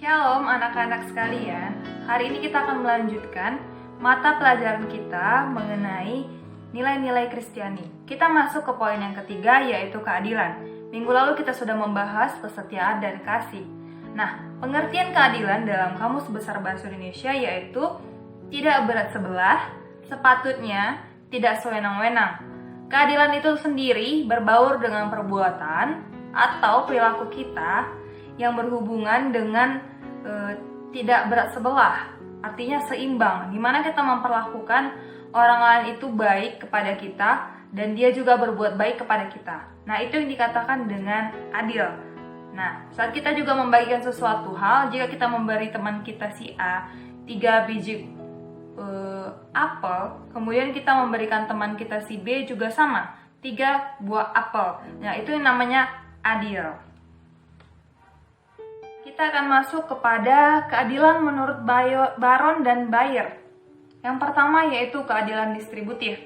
Shalom anak-anak sekalian, hari ini kita akan melanjutkan mata pelajaran kita mengenai nilai-nilai Kristiani. Kita masuk ke poin yang ketiga, yaitu keadilan. Minggu lalu kita sudah membahas kesetiaan dan kasih. Nah, pengertian keadilan dalam Kamus Besar Bahasa Indonesia yaitu tidak berat sebelah, sepatutnya tidak sewenang-wenang. Keadilan itu sendiri berbaur dengan perbuatan atau perilaku kita yang berhubungan dengan tidak berat sebelah, artinya seimbang, di mana kita memperlakukan orang lain itu baik kepada kita dan dia juga berbuat baik kepada kita. Nah, itu yang dikatakan dengan adil. Nah, saat kita juga membagikan sesuatu hal, jika kita memberi teman kita si A 3 biji apel, kemudian kita memberikan teman kita si B juga sama 3 buah apel. Nah, itu yang namanya adil. Kita akan masuk kepada keadilan menurut Baron dan Bayer. Yang pertama yaitu keadilan distributif.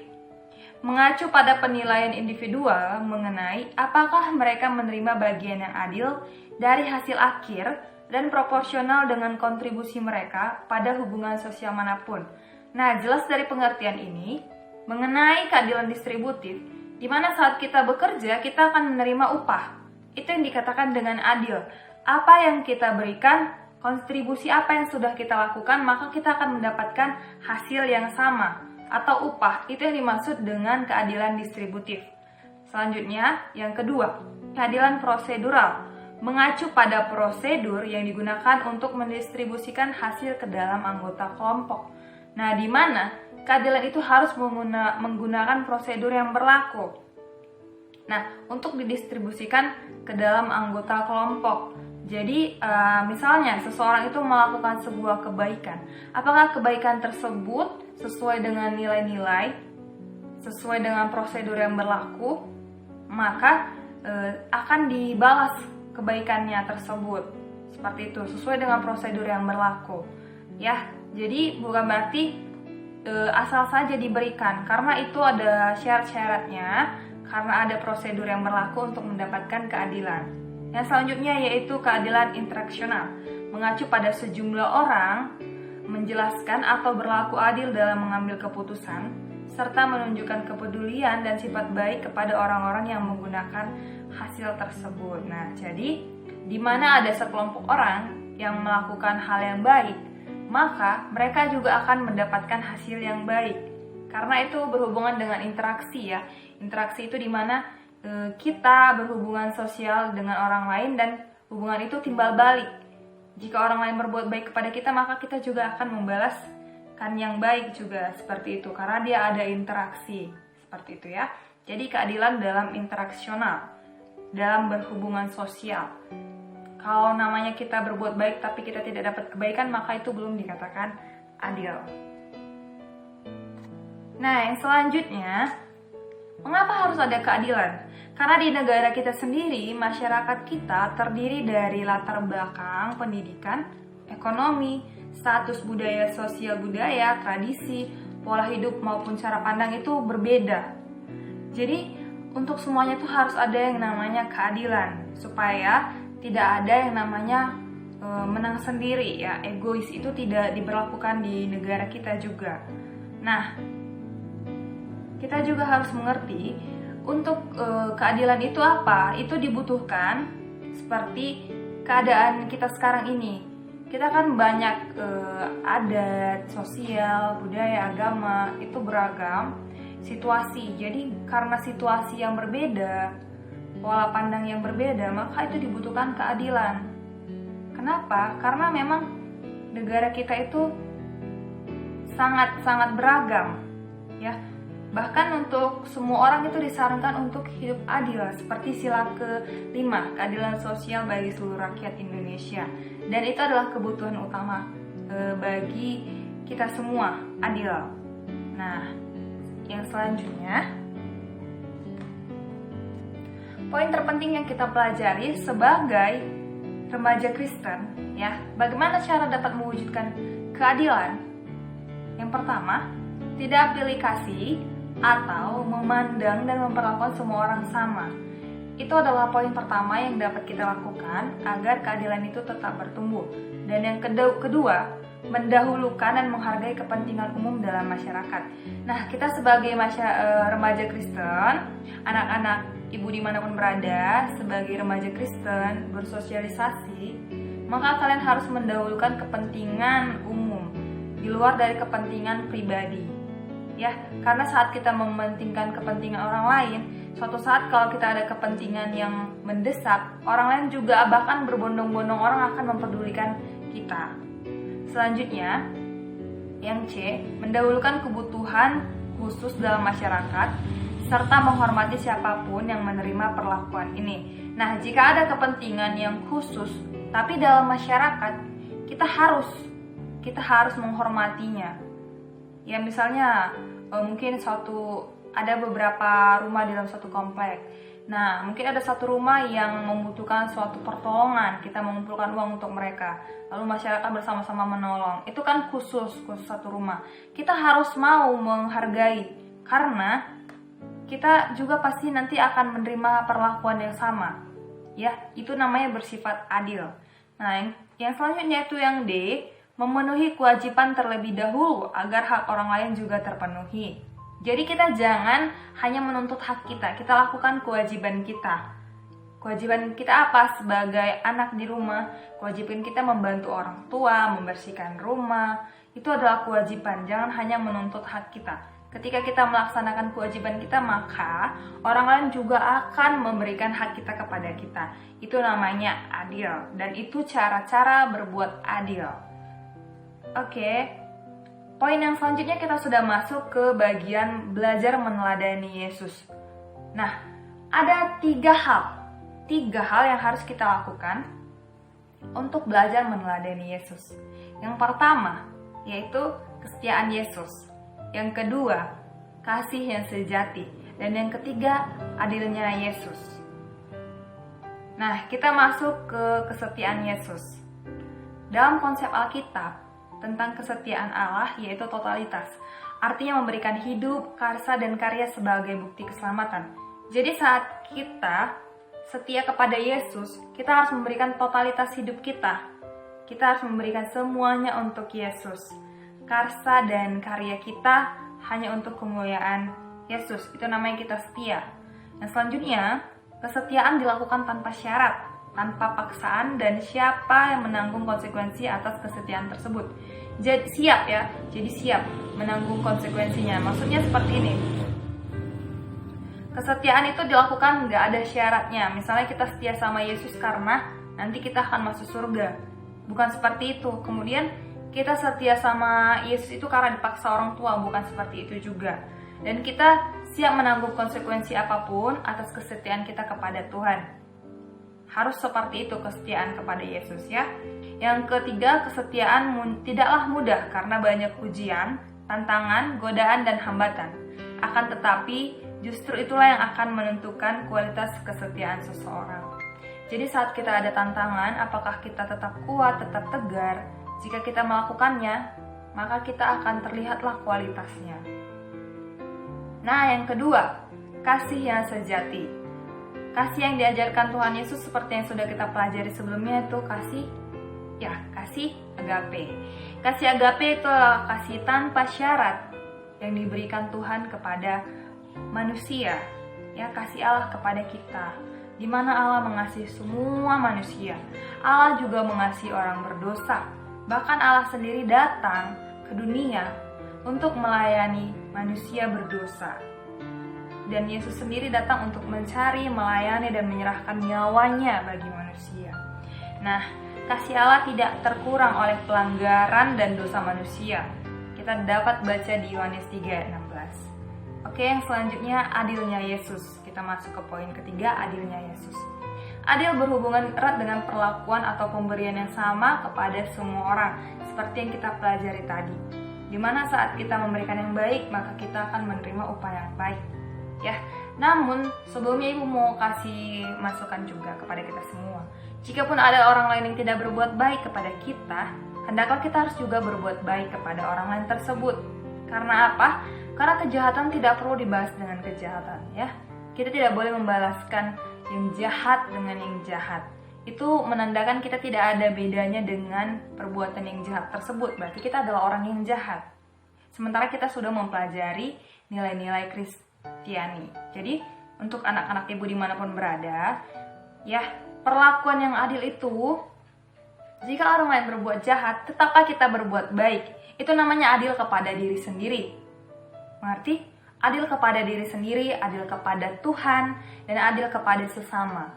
Mengacu pada penilaian individual mengenai apakah mereka menerima bagian yang adil dari hasil akhir dan proporsional dengan kontribusi mereka pada hubungan sosial manapun. Nah, jelas dari pengertian ini mengenai keadilan distributif, di mana saat kita bekerja kita akan menerima upah. Itu yang dikatakan dengan adil. Apa yang kita berikan, kontribusi apa yang sudah kita lakukan, maka kita akan mendapatkan hasil yang sama atau upah. Itu yang dimaksud dengan keadilan distributif. Selanjutnya, yang kedua, keadilan prosedural. Mengacu pada prosedur yang digunakan untuk mendistribusikan hasil ke dalam anggota kelompok. Nah, di mana keadilan itu harus menggunakan prosedur yang berlaku. Nah, untuk didistribusikan ke dalam anggota kelompok. Jadi, misalnya seseorang itu melakukan sebuah kebaikan. Apakah kebaikan tersebut sesuai dengan nilai-nilai, sesuai dengan prosedur yang berlaku, maka akan dibalas kebaikannya tersebut. Seperti itu, sesuai dengan prosedur yang berlaku. Ya, jadi bukan berarti asal saja diberikan, karena itu ada syarat-syaratnya, karena ada prosedur yang berlaku untuk mendapatkan keadilan. Yang selanjutnya yaitu keadilan interaksional, mengacu pada sejumlah orang, menjelaskan atau berlaku adil dalam mengambil keputusan, serta menunjukkan kepedulian dan sifat baik kepada orang-orang yang menggunakan hasil tersebut. Nah, jadi di mana ada sekelompok orang yang melakukan hal yang baik, maka mereka juga akan mendapatkan hasil yang baik. Karena itu berhubungan dengan interaksi ya. Interaksi itu di mana kita berhubungan sosial dengan orang lain dan hubungan itu timbal balik. Jika orang lain berbuat baik kepada kita, maka kita juga akan membalaskan yang baik juga seperti itu, karena dia ada interaksi seperti itu ya. Jadi keadilan dalam interaksional, dalam berhubungan sosial. Kalau namanya kita berbuat baik tapi kita tidak dapat kebaikan, maka itu belum dikatakan adil. Nah, yang selanjutnya, mengapa harus ada keadilan? Karena di negara kita sendiri, masyarakat kita terdiri dari latar belakang pendidikan, ekonomi, status budaya, sosial budaya, tradisi, pola hidup maupun cara pandang itu berbeda. Jadi, untuk semuanya itu harus ada yang namanya keadilan, supaya tidak ada yang namanya menang sendiri ya, egois itu tidak diberlakukan di negara kita juga. Nah, kita juga harus mengerti untuk keadilan itu apa? Itu dibutuhkan seperti keadaan kita sekarang ini. Kita kan banyak adat, sosial, budaya, agama, itu beragam situasi. Jadi karena situasi yang berbeda, pola pandang yang berbeda, maka itu dibutuhkan keadilan. Kenapa? Karena memang negara kita itu sangat-sangat beragam ya. Bahkan untuk semua orang itu disarankan untuk hidup adil, seperti sila ke-5, keadilan sosial bagi seluruh rakyat Indonesia. Dan itu adalah kebutuhan utama bagi kita semua, adil. Nah, yang selanjutnya, poin terpenting yang kita pelajari sebagai remaja Kristen, ya, bagaimana cara dapat mewujudkan keadilan? Yang pertama, tidak pilih kasih atau memandang dan memperlakukan semua orang sama. Itu adalah poin pertama yang dapat kita lakukan agar keadilan itu tetap bertumbuh. Dan yang kedua, mendahulukan dan menghargai kepentingan umum dalam masyarakat. Nah, kita sebagai remaja Kristen, anak-anak ibu dimanapun berada, sebagai remaja Kristen bersosialisasi, maka kalian harus mendahulukan kepentingan umum di luar dari kepentingan pribadi. Ya, karena saat kita mementingkan kepentingan orang lain, suatu saat kalau kita ada kepentingan yang mendesak, orang lain juga bahkan berbondong-bondong orang akan mempedulikan kita. Selanjutnya, yang C, mendahulukan kebutuhan khusus dalam masyarakat serta menghormati siapapun yang menerima perlakuan ini. Nah, jika ada kepentingan yang khusus tapi dalam masyarakat, kita harus menghormatinya. Ya, misalnya mungkin ada beberapa rumah di dalam satu komplek. Nah, mungkin ada satu rumah yang membutuhkan suatu pertolongan, kita mengumpulkan uang untuk mereka, lalu masyarakat bersama-sama menolong. Itu kan khusus satu rumah. Kita harus mau menghargai, karena kita juga pasti nanti akan menerima perlakuan yang sama. Ya, itu namanya bersifat adil. Nah, yang selanjutnya itu yang D, memenuhi kewajiban terlebih dahulu agar hak orang lain juga terpenuhi. Jadi kita jangan hanya menuntut hak kita lakukan kewajiban kita. Kewajiban kita apa sebagai anak di rumah? Kewajiban kita membantu orang tua, membersihkan rumah. Itu adalah kewajiban, jangan hanya menuntut hak kita. Ketika kita melaksanakan kewajiban kita, maka orang lain juga akan memberikan hak kita kepada kita. Itu namanya adil, dan itu cara-cara berbuat adil. Oke, poin yang selanjutnya kita sudah masuk ke bagian belajar meneladani Yesus. Nah, ada tiga hal yang harus kita lakukan untuk belajar meneladani Yesus. Yang pertama, yaitu kesetiaan Yesus. Yang kedua, kasih yang sejati. Dan yang ketiga, adilnya Yesus. Nah, kita masuk ke kesetiaan Yesus. Dalam konsep Alkitab, tentang kesetiaan Allah yaitu totalitas, artinya memberikan hidup, karsa, dan karya sebagai bukti keselamatan. Jadi saat kita setia kepada Yesus, kita harus memberikan totalitas hidup kita. Kita harus memberikan semuanya untuk Yesus. Karsa dan karya kita hanya untuk kemuliaan Yesus. Itu namanya kita setia. Nah, selanjutnya, kesetiaan dilakukan tanpa syarat, tanpa paksaan, dan siapa yang menanggung konsekuensi atas kesetiaan tersebut. Jadi siap menanggung konsekuensinya. Maksudnya seperti ini. Kesetiaan itu dilakukan nggak ada syaratnya. Misalnya kita setia sama Yesus karena nanti kita akan masuk surga. Bukan seperti itu. Kemudian kita setia sama Yesus itu karena dipaksa orang tua. Bukan seperti itu juga. Dan kita siap menanggung konsekuensi apapun atas kesetiaan kita kepada Tuhan. Harus seperti itu kesetiaan kepada Yesus, ya. Yang ketiga, kesetiaan tidaklah mudah karena banyak ujian, tantangan, godaan, dan hambatan. Akan tetapi, justru itulah yang akan menentukan kualitas kesetiaan seseorang. Jadi saat kita ada tantangan, apakah kita tetap kuat, tetap tegar? Jika kita melakukannya, maka kita akan terlihatlah kualitasnya. Nah, yang kedua, kasih yang sejati. Kasih yang diajarkan Tuhan Yesus seperti yang sudah kita pelajari sebelumnya itu kasih agape. Kasih agape itu adalah kasih tanpa syarat yang diberikan Tuhan kepada manusia. Ya, kasih Allah kepada kita. Di mana Allah mengasihi semua manusia. Allah juga mengasihi orang berdosa. Bahkan Allah sendiri datang ke dunia untuk melayani manusia berdosa. Dan Yesus sendiri datang untuk mencari, melayani, dan menyerahkan nyawanya bagi manusia. Nah, kasih Allah tidak terkurang oleh pelanggaran dan dosa manusia. Kita dapat baca di Yohanes 3:16. Oke, yang selanjutnya adilnya Yesus. Kita masuk ke poin ketiga, adilnya Yesus. Adil berhubungan erat dengan perlakuan atau pemberian yang sama kepada semua orang, seperti yang kita pelajari tadi. Dimana saat kita memberikan yang baik, maka kita akan menerima upah yang baik. Ya, namun sebelumnya Ibu mau kasih masukan juga kepada kita semua. Jikapun ada orang lain yang tidak berbuat baik kepada kita, hendaklah kita harus juga berbuat baik kepada orang lain tersebut. Karena apa? Karena kejahatan tidak perlu dibalas dengan kejahatan, ya. Kita tidak boleh membalaskan yang jahat dengan yang jahat. Itu menandakan kita tidak ada bedanya dengan perbuatan yang jahat tersebut. Berarti kita adalah orang yang jahat. Sementara kita sudah mempelajari nilai-nilai Kristiani. Jadi untuk anak-anak ibu dimanapun berada, ya, perlakuan yang adil itu, jika orang lain berbuat jahat, tetaplah kita berbuat baik. Itu namanya adil kepada diri sendiri. Mengerti? Adil kepada diri sendiri, adil kepada Tuhan, dan adil kepada sesama.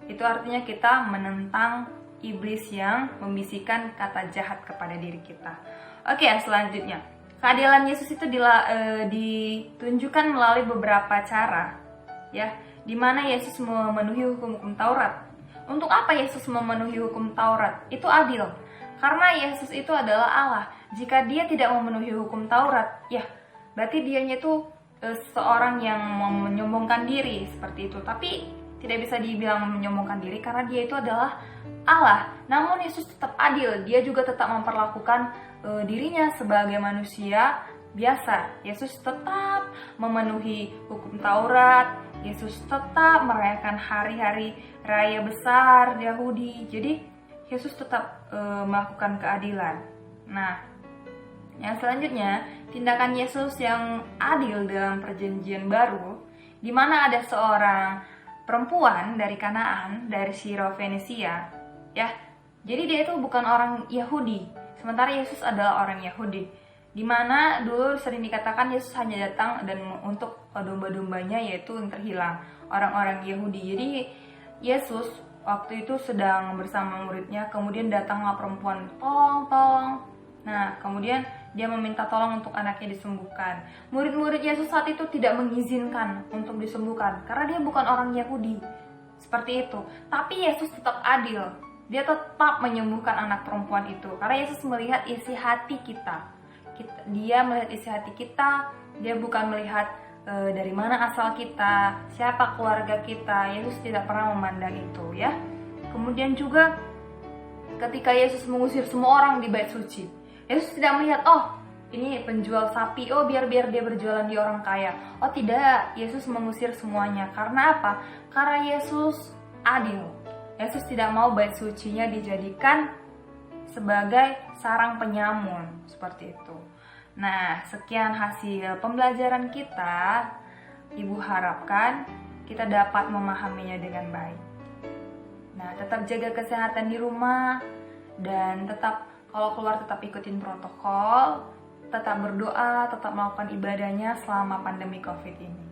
Itu artinya kita menentang iblis yang membisikkan kata jahat kepada diri kita. Oke, selanjutnya. Keadilan Yesus itu ditunjukkan melalui beberapa cara, ya, di mana Yesus memenuhi hukum Taurat. Untuk apa Yesus memenuhi hukum Taurat? Itu adil. Karena Yesus itu adalah Allah. Jika dia tidak memenuhi hukum Taurat, ya, berarti dianya itu seorang yang menyombongkan diri seperti itu. Tapi tidak bisa dibilang menyombongkan diri karena dia itu adalah Allah. Namun Yesus tetap adil. Dia juga tetap memperlakukan dirinya sebagai manusia biasa. Yesus tetap memenuhi hukum Taurat. Yesus tetap merayakan hari-hari raya besar Yahudi. Jadi Yesus tetap melakukan keadilan. Nah, yang selanjutnya, tindakan Yesus yang adil dalam perjanjian baru, di mana ada seorang perempuan dari Kanaan, dari Siro-Fenisia, ya. Jadi dia itu bukan orang Yahudi, sementara Yesus adalah orang Yahudi. Di mana dulu sering dikatakan Yesus hanya datang dan untuk domba-dombanya, yaitu yang terhilang, orang-orang Yahudi. Jadi Yesus waktu itu sedang bersama muridnya, kemudian datanglah perempuan, tolong. Nah, kemudian dia meminta tolong untuk anaknya disembuhkan. Murid-murid Yesus saat itu tidak mengizinkan untuk disembuhkan karena dia bukan orang Yahudi. Seperti itu. Tapi Yesus tetap adil. Dia tetap menyembuhkan anak perempuan itu karena Yesus melihat isi hati kita. Dia melihat isi hati kita. Dia bukan melihat dari mana asal kita, siapa keluarga kita. Yesus tidak pernah memandang itu, ya. Kemudian juga ketika Yesus mengusir semua orang di bait suci, Yesus tidak melihat, oh ini penjual sapi, oh biar dia berjualan di orang kaya. Oh tidak, Yesus mengusir semuanya. Karena apa? Karena Yesus adil. Yesus tidak mau bait sucinya dijadikan sebagai sarang penyamun, seperti itu. Nah, sekian hasil pembelajaran kita. Ibu harapkan kita dapat memahaminya dengan baik. Nah, tetap jaga kesehatan di rumah dan tetap kalau keluar tetap ikutin protokol, tetap berdoa, tetap melakukan ibadahnya selama pandemi COVID ini.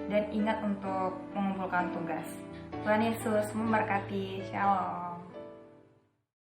Dan ingat untuk mengumpulkan tugas. Tuhan Yesus memberkati. Shalom.